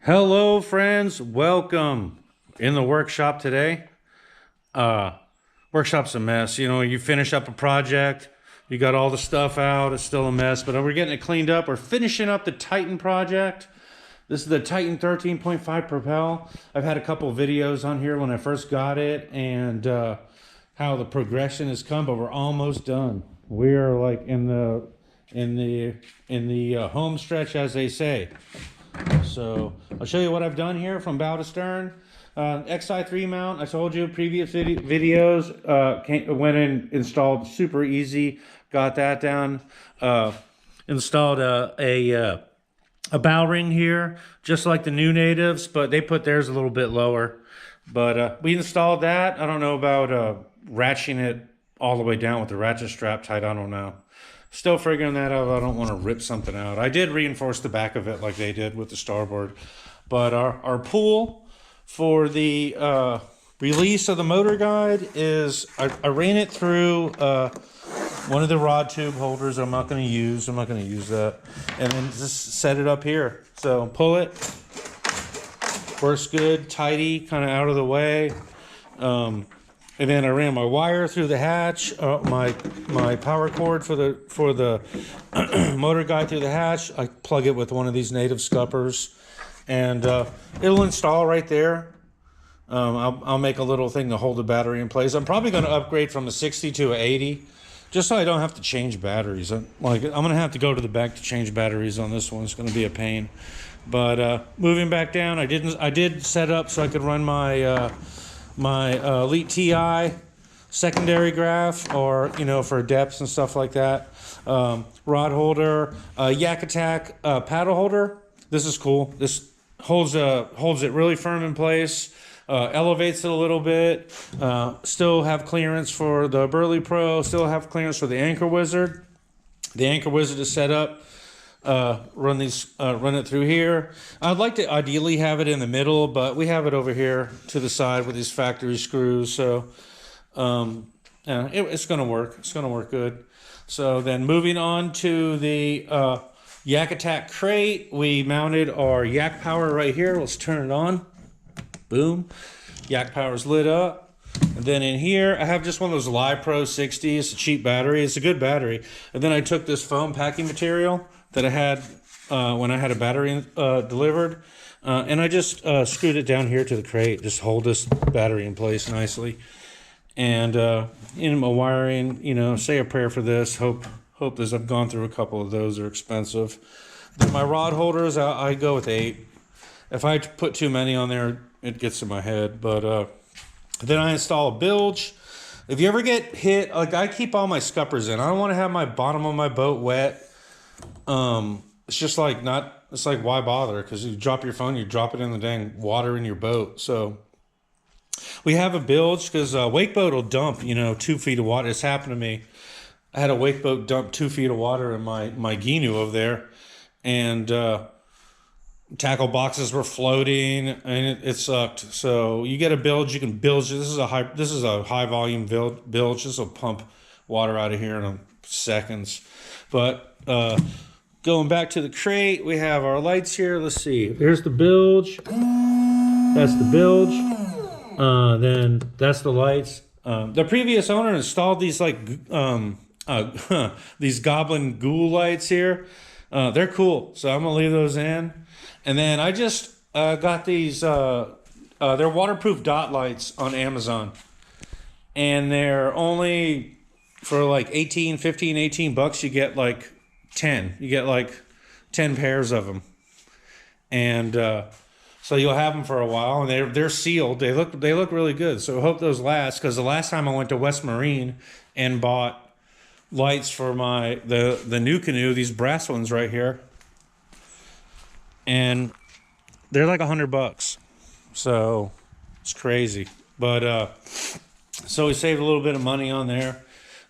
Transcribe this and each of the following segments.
Hello, friends. Welcome in the workshop today. Uh, Workshop's a mess. You know, you finish up a project, you got all the stuff out, it's still a mess, but we're getting it cleaned up. We're finishing up the Titan project. This is the Titan 13.5 Propel. I've had a couple videos on here when I first got it and how the progression has come, but we're almost done. We are like in the home stretch, as they say. So I'll show you what I've done here from bow to stern. XI3 mount, I told you previous videos, went and installed super easy, got that down. Installed a bow ring here, just like the new natives, but they put theirs a little bit lower. But we installed that. I don't know about ratcheting it all the way down with the ratchet strap tight. I don't know. Still figuring that out. I don't want to rip something out. I did reinforce the back of it like they did with the starboard. But our pull for the release of the motor guide is, I ran it through one of the rod tube holders I'm not going to use. I'm not going to use that. And then just set it up here. So pull it. Works good, tidy, kind of out of the way. And then I ran my wire through the hatch, my power cord for the motor guide through the hatch. I plug it with one of these native scuppers, and it'll install right there. I'll make a little thing to hold the battery in place. I'm probably going to upgrade from a 60 to an 80, just so I don't have to change batteries. I'm going to have to go to the back to change batteries on this one. It's going to be a pain. But moving back down, I did set up so I could run my Elite TI secondary graph, or for depths and stuff like that. Rod holder, Yak Attack paddle holder. This is cool. This holds it really firm in place. Elevates it a little bit. Still have clearance for the Burley Pro. Still have clearance for the Anchor Wizard. The Anchor Wizard is set up. Run it through here. I'd like to ideally have it in the middle, but we have it over here to the side with these factory screws. So, yeah, it's going to work. It's going to work good. So then moving on to the Yak Attack crate, we mounted our Yak Power right here. Let's turn it on. Boom. Yak Power's lit up. And then in here, I have just one of those Li-Pro 60. It's a cheap battery. It's a good battery. And then I took this foam packing material that I had when I had a battery delivered, and I just screwed it down here to the crate. Just hold this battery in place nicely. And in my wiring, say a prayer for this. Hope this. I've gone through a couple of those. They're expensive. Then my rod holders, I go with 8. If I put too many on there, it gets in my head. But then I install a bilge. If you ever get hit, like I keep all my scuppers in. I don't want to have my bottom of my boat wet. It's just like it's like, why bother? Because you drop your phone, you drop it in the dang water in your boat. So we have a bilge because wake boat will dump 2 feet of water. It's happened to me. I had a wake boat dump 2 feet of water in my Ginu over there, and tackle boxes were floating, and it sucked. So you get a bilge, you can bilge. This is a high volume bilge. This will pump water out of here in seconds. But going back to the crate, we have our lights here. Let's see. Here's the bilge. That's the bilge. Then that's the lights. The previous owner installed these these goblin ghoul lights here. They're cool, so I'm gonna leave those in. And then I just got these. They're waterproof dot lights on Amazon, and they're only for like 18 bucks. You get like 10. You get like 10 pairs of them, and so you'll have them for a while, and they're sealed. They look really good. So I hope those last, because the last time I went to West Marine and bought lights for the new canoe, these brass ones right here, and they're like $100. So it's crazy. But so we saved a little bit of money on there.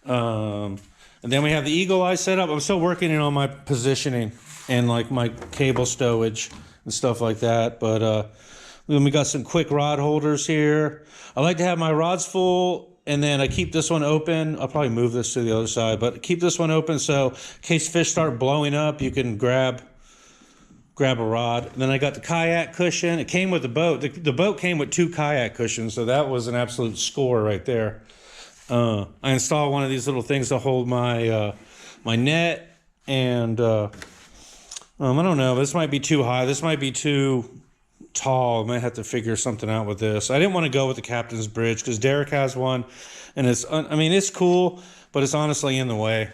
And then we have the Eagle Eye setup. I'm still working on my positioning and like my cable stowage and stuff like that. But then we got some quick rod holders here. I like to have my rods full, and then I keep this one open. I'll probably move this to the other side, but keep this one open so in case fish start blowing up, you can grab grab a rod. And then I got the kayak cushion. It came with the boat. The boat came with 2 kayak cushions, so that was an absolute score right there. I installed one of these little things to hold my my net, and I don't know. This might be too high. This might be too tall. I might have to figure something out with this. I didn't want to go with the captain's bridge because Derek has one, and I mean, it's cool, but it's honestly in the way.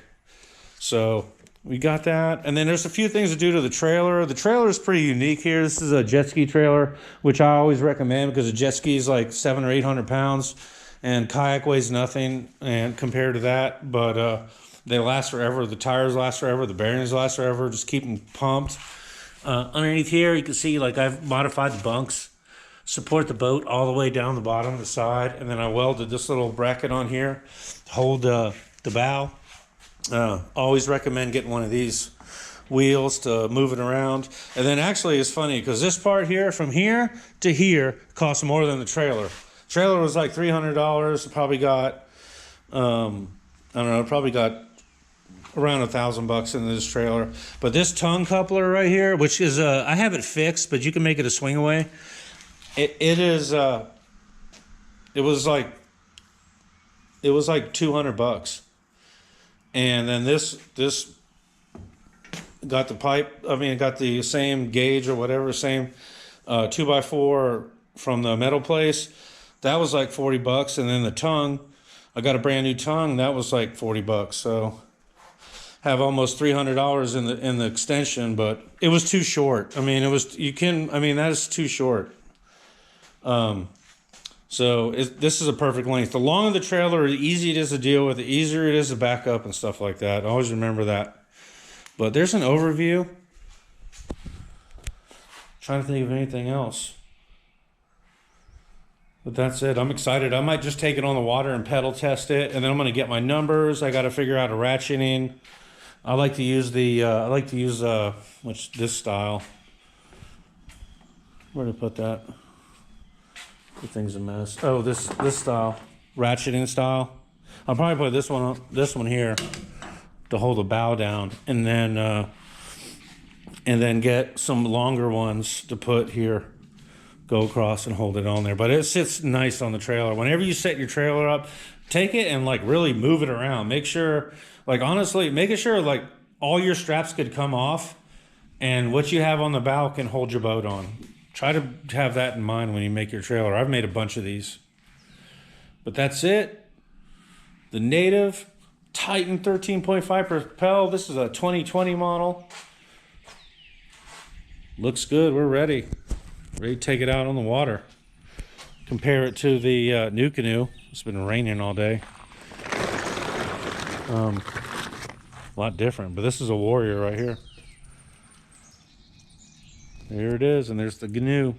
So we got that. And then there's a few things to do to the trailer. The trailer is pretty unique here. This is a jet ski trailer, which I always recommend because a jet ski is like 700 or 800 pounds, and kayak weighs nothing and compared to that. But they last forever. The tires last forever. The bearings last forever. Just keep them pumped. Underneath here, you can see like I've modified the bunks, support the boat all the way down the bottom of the side, and then I welded this little bracket on here to hold the bow. Always recommend getting one of these wheels to move it around. And then actually it's funny because this part here, from here to here, costs more than the trailer. Trailer was like $300. Probably got, I don't know, probably got around $1,000 in this trailer. But this tongue coupler right here, which is I have it fixed, but you can make it a swing away. It was like $200. And then this got the pipe, I mean, it got the same gauge or whatever, same 2x4 from the metal place. That was like $40. And then the tongue, I got a brand new tongue, that was like $40. So have almost $300 in the extension, but it was too short. I mean, that is too short. So this is a perfect length. The longer the trailer, the easier it is to deal with, the easier it is to back up and stuff like that. Always remember that. But there's an overview. Trying to think of anything else. But that's it. I'm excited. I might just take it on the water and pedal test it, and then I'm going to get my numbers. I got to figure out a ratcheting. I like to use this style. Where to put that? The thing's a mess. Oh, this style, ratcheting style. I'll probably put this one here to hold the bow down, and then get some longer ones to put here, go across and hold it on there. But it sits nice on the trailer. Whenever you set your trailer up, take it and like really move it around. Make sure, like honestly, making sure like all your straps could come off, and what you have on the bow can hold your boat on. Try to have that in mind when you make your trailer. I've made a bunch of these. But that's it. The Native Titan 13.5 Propel. This is a 2020 model. Looks good. We're ready. Ready to take it out on the water. Compare it to the NuCanoe. It's been raining all day. A lot different. But this is a Warrior right here. There it is, and there's the Gnu.